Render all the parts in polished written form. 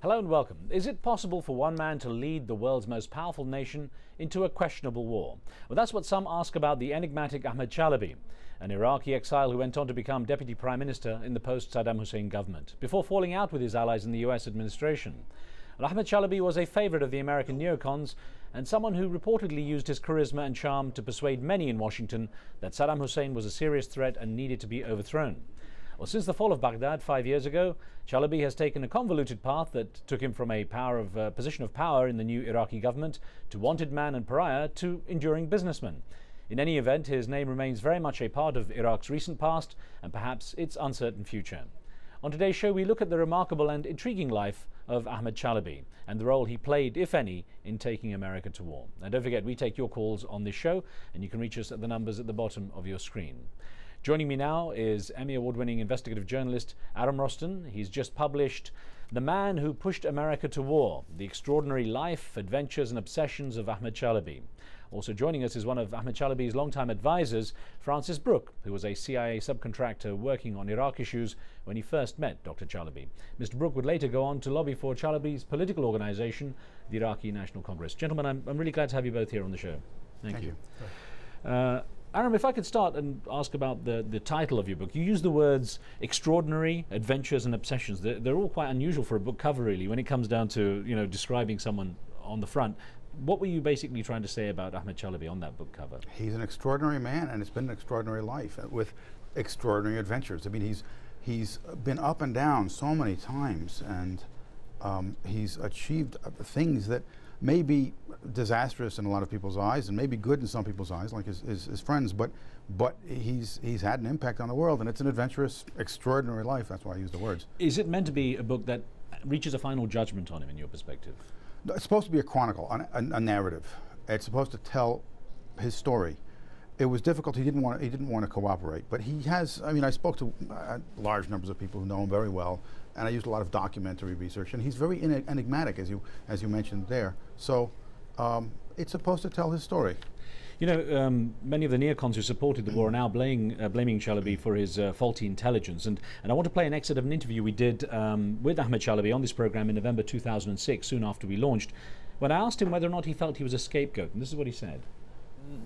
Hello and welcome. Is it possible for one man to lead the world's most powerful nation into a questionable war? Well, that's what some ask about the enigmatic Ahmed Chalabi, an Iraqi exile who went on to become deputy prime minister in the post-Saddam Hussein government, before falling out with his allies in the US administration. Well, Ahmed Chalabi was a favorite of the American neocons and someone who reportedly used his charisma and charm to persuade many in Washington that Saddam Hussein was a serious threat and needed to be overthrown. Well, since the fall of Baghdad 5 years ago, Chalabi has taken a convoluted path that took him from a position of power in the new Iraqi government to wanted man and pariah to enduring businessman. In any event, his name remains very much a part of Iraq's recent past and perhaps its uncertain future. On today's show, we look at the remarkable and intriguing life of Ahmed Chalabi and the role he played, if any, in taking America to war. And don't forget, we take your calls on this show, and you can reach us at the numbers at the bottom of your screen. Joining me now is Emmy Award-winning investigative journalist Aram Roston. He's just published The Man Who Pushed America to War, The Extraordinary Life, Adventures and Obsessions of Ahmed Chalabi. Also joining us is one of Ahmed Chalabi's longtime advisors, Francis Brooke, who was a CIA subcontractor working on Iraq issues when he first met Dr. Chalabi. Mr. Brooke would later go on to lobby for Chalabi's political organization, the Iraqi National Congress. Gentlemen, I'm really glad to have you both here on the show. Thank you. Aram, if I could start and ask about the title of your book. You use the words extraordinary, adventures and obsessions. They're all quite unusual for a book cover, really, when it comes down to, you know, describing someone on the front. What were you basically trying to say about Ahmed Chalabi on that book cover? He's an extraordinary man, and it's been an extraordinary life with extraordinary adventures. I mean, he's been up and down so many times, and he's achieved things that may be disastrous in a lot of people's eyes and maybe good in some people's eyes, like his friends, but he's had an impact on the world, and it's an adventurous, extraordinary life. That's why I use the words. Is it meant to be a book that reaches a final judgment on him in your perspective? It's supposed to be a chronicle, a narrative. It's supposed to tell his story. It was difficult. He didn't want to cooperate, but he has. I mean, I spoke to large numbers of people who know him very well, and I used a lot of documentary research. And he's very enigmatic, as you mentioned there. So it's supposed to tell his story. You know, many of the neocons who supported the war are now blaming Chalabi for his faulty intelligence. And I want to play an excerpt of an interview we did with Ahmed Chalabi on this program in November 2006, soon after we launched, when I asked him whether or not he felt he was a scapegoat. And this is what he said.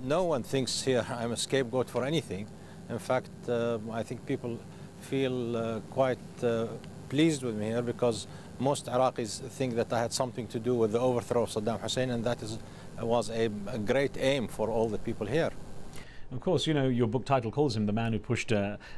No one thinks here I'm a scapegoat for anything. In fact, I think people feel quite pleased with me here, because most Iraqis think that I had something to do with the overthrow of Saddam Hussein, and that was a great aim for all the people here. Of course, you know, your book title calls him the man who pushed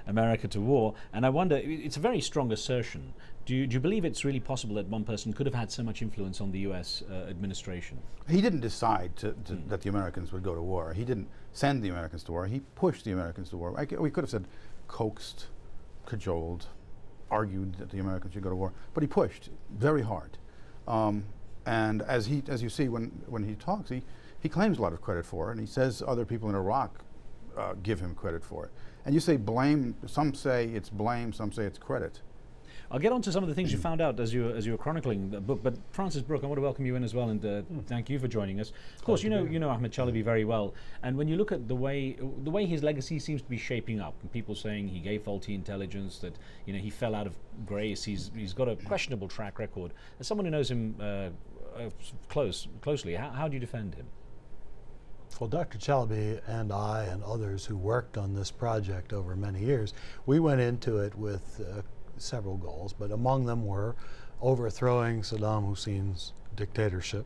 America to war, and I wonder, it's a very strong assertion. Do you believe it's really possible that one person could have had so much influence on the US administration? He didn't decide that the Americans would go to war. He didn't send the Americans to war. He pushed the Americans to war. We could have said coaxed, cajoled, argued that the Americans should go to war, but he pushed very hard. And as you see when he talks, he claims a lot of credit for it, and he says other people in Iraq give him credit for it. And you say blame. Some say it's blame. Some say it's credit. I'll get on to some of the things you found out as you were chronicling the book, but Francis Brooke, I want to welcome you in as well, and thank you for joining us. Of course, you know Ahmed Chalabi very well, and when you look at the way his legacy seems to be shaping up, and people saying he gave faulty intelligence, that he fell out of grace, he's got a questionable track record. As someone who knows him closely, how do you defend him? Well, Dr. Chalabi and I and others who worked on this project over many years, we went into it with several goals, but among them were overthrowing Saddam Hussein's dictatorship,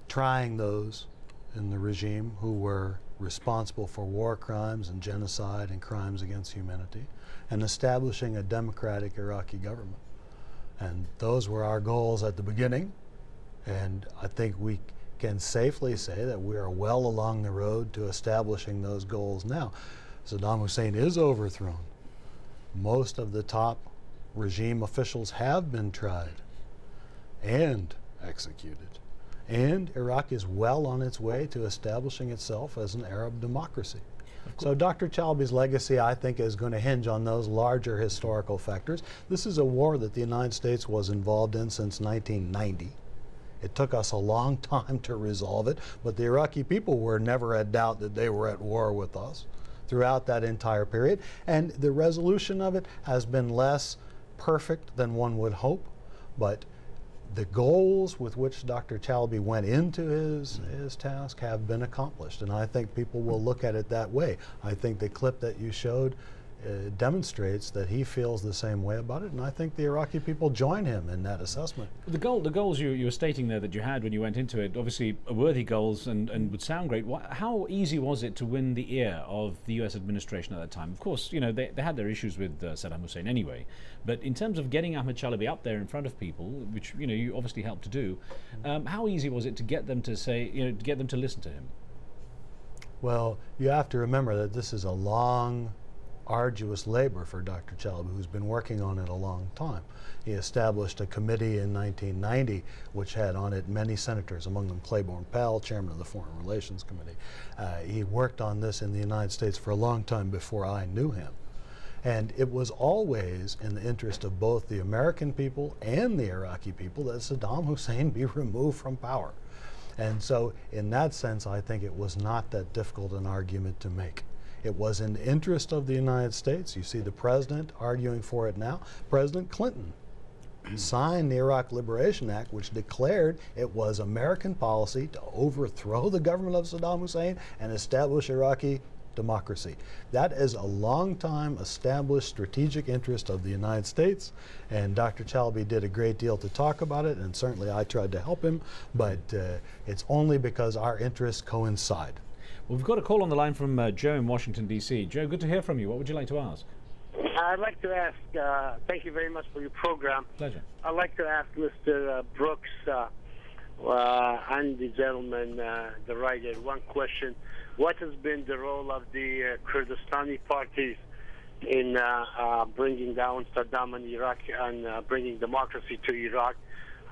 trying those in the regime who were responsible for war crimes and genocide and crimes against humanity, and establishing a democratic Iraqi government. And those were our goals at the beginning, and I think we can safely say that we are well along the road to establishing those goals now. Saddam Hussein is overthrown. Most of the top regime officials have been tried and executed. And Iraq is well on its way to establishing itself as an Arab democracy. So Dr. Chalabi's legacy, I think, is going to hinge on those larger historical factors. This is a war that the United States was involved in since 1990. It took us a long time to resolve it, but the Iraqi people were never at doubt that they were at war with us throughout that entire period, and the resolution of it has been less perfect than one would hope, but the goals with which Dr. Chalabi went into his task have been accomplished, and I think people will look at it that way. I think the clip that you showed demonstrates that he feels the same way about it, and I think the Iraqi people join him in that assessment. The goals you were stating there that you had when you went into it, obviously worthy goals and would sound great. How easy was it to win the ear of the U.S. administration at that time? Of course, you know, they had their issues with Saddam Hussein anyway, but in terms of getting Ahmed Chalabi up there in front of people, which, you know, you obviously helped to do, how easy was it to get them to say, you know, to get them to listen to him? Well, you have to remember that this is a long, arduous labor for Dr. Chalabi, who's been working on it a long time. He established a committee in 1990 which had on it many senators, among them Claiborne Pell, chairman of the Foreign Relations Committee. He worked on this in the United States for a long time before I knew him. And it was always in the interest of both the American people and the Iraqi people that Saddam Hussein be removed from power. And so in that sense, I think it was not that difficult an argument to make. It was in the interest of the United States. You see the president arguing for it now. President Clinton signed the Iraq Liberation Act, which declared it was American policy to overthrow the government of Saddam Hussein and establish Iraqi democracy. That is a long-time established strategic interest of the United States, and Dr. Chalabi did a great deal to talk about it, and certainly I tried to help him, but it's only because our interests coincide. Well, we've got a call on the line from Joe in Washington, D.C. Joe, good to hear from you. What would you like to ask? I'd like to ask, thank you very much for your program. Pleasure. I'd like to ask Mr. Brooks and the gentleman, the writer, one question. What has been the role of the Kurdistani parties in bringing down Saddam and Iraq and bringing democracy to Iraq?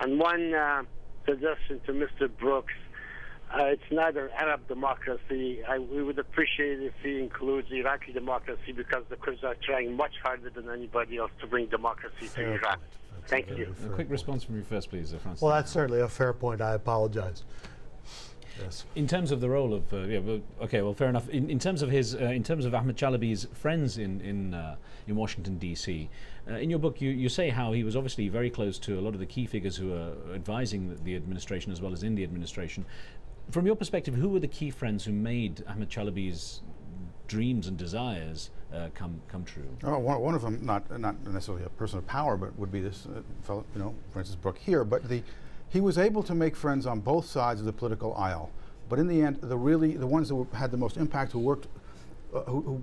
And one suggestion to Mr. Brooks, it's not an Arab democracy. We would appreciate if he includes Iraqi democracy, because the Kurds are trying much harder than anybody else to bring democracy to Iraq. Thank you. A quick response from you first, please, Francis. Well, that's certainly a fair point. I apologize. Yes. In terms of the role of, okay, well, fair enough. In terms of his, in terms of Ahmed Chalabi's friends in Washington D.C., in your book you say how he was obviously very close to a lot of the key figures who are advising the administration as well as in the administration. From your perspective, who were the key friends who made Ahmed Chalabi's dreams and desires come true? Oh, one of them, not necessarily a person of power, but would be this fellow, you know, Francis Brooke here. But he was able to make friends on both sides of the political aisle. But in the end, the ones that had the most impact, who worked, who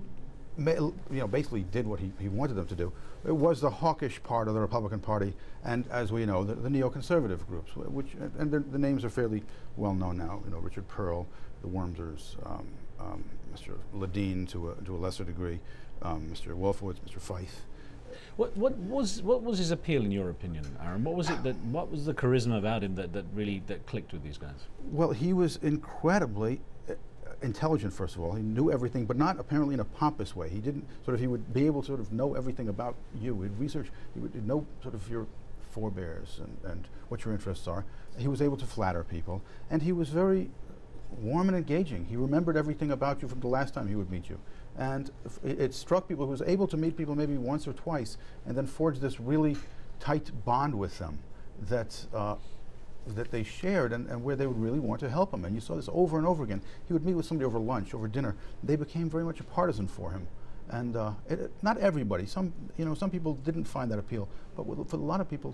basically did what he wanted them to do, it was the hawkish part of the Republican Party, and as we know, the neoconservative groups, and the names are fairly well known now. You know, Richard Pearl, the Wormsers, Mr. Ledeen to a lesser degree, Mr. Wolfowitz, Mr. Feith. What was his appeal in your opinion, Aram? What was the charisma about him that really clicked with these guys? Well, he was incredibly intelligent, first of all. He knew everything, but not apparently in a pompous way. He didn't he would be able to know everything about you. He'd research, he would know your forebears and what your interests are. He was able to flatter people, and he was very warm and engaging. He remembered everything about you from the last time he would meet you. And it struck people. He was able to meet people maybe once or twice and then forge this really tight bond with them that they shared and where they would really want to help him. And you saw this over and over again. He would meet with somebody over lunch, over dinner. They became very much a partisan for him. And not everybody. Some people didn't find that appeal, but for a lot of people,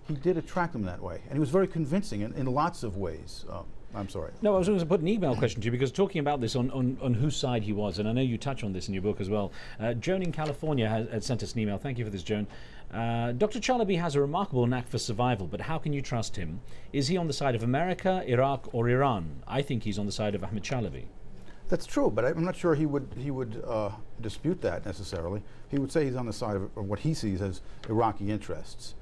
he did attract them that way. And he was very convincing in lots of ways. I'm sorry. No, I was going to put an email question to you, because talking about this on whose side he was, and I know you touch on this in your book as well. Joan in California had sent us an email. Thank you for this, Joan. Dr. Chalabi has a remarkable knack for survival, but how can you trust him? Is he on the side of America, Iraq, or Iran? I think he's on the side of Ahmed Chalabi. That's true, but I'm not sure he would dispute that necessarily. He would say he's on the side of what he sees as Iraqi interests.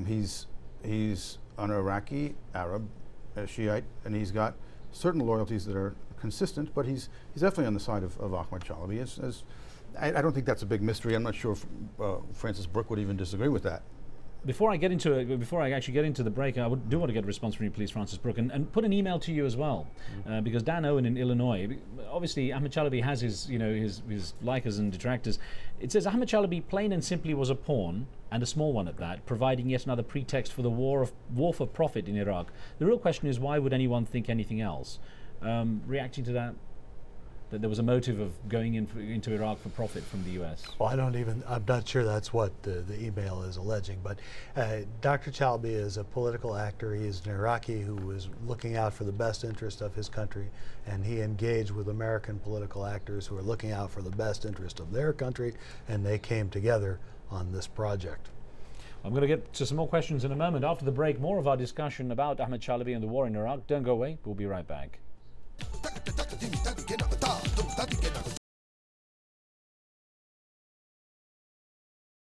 He's an Iraqi Arab, Shiite, and he's got certain loyalties that are consistent, but he's definitely on the side of Ahmed Chalabi. I don't think that's a big mystery. I'm not sure if Francis Brooke would even disagree with that. Before I actually get into the break, I do want to get a response from you, please, Francis Brooke, and put an email to you as well, because Dan Owen in Illinois, obviously Ahmed Chalabi has his likers and detractors. It says Ahmed Chalabi plain and simply was a pawn and a small one at that, providing yet another pretext for the war for profit in Iraq. The real question is, why would anyone think anything else? Reacting to that there was a motive of going into Iraq for profit from the U.S. Well, I'm not sure that's what the email is alleging, but Dr. Chalabi is a political actor. He is an Iraqi who was looking out for the best interest of his country, and he engaged with American political actors who are looking out for the best interest of their country, and they came together on this project. I'm going to get to some more questions in a moment. After the break, more of our discussion about Ahmed Chalabi and the war in Iraq. Don't go away. We'll be right back.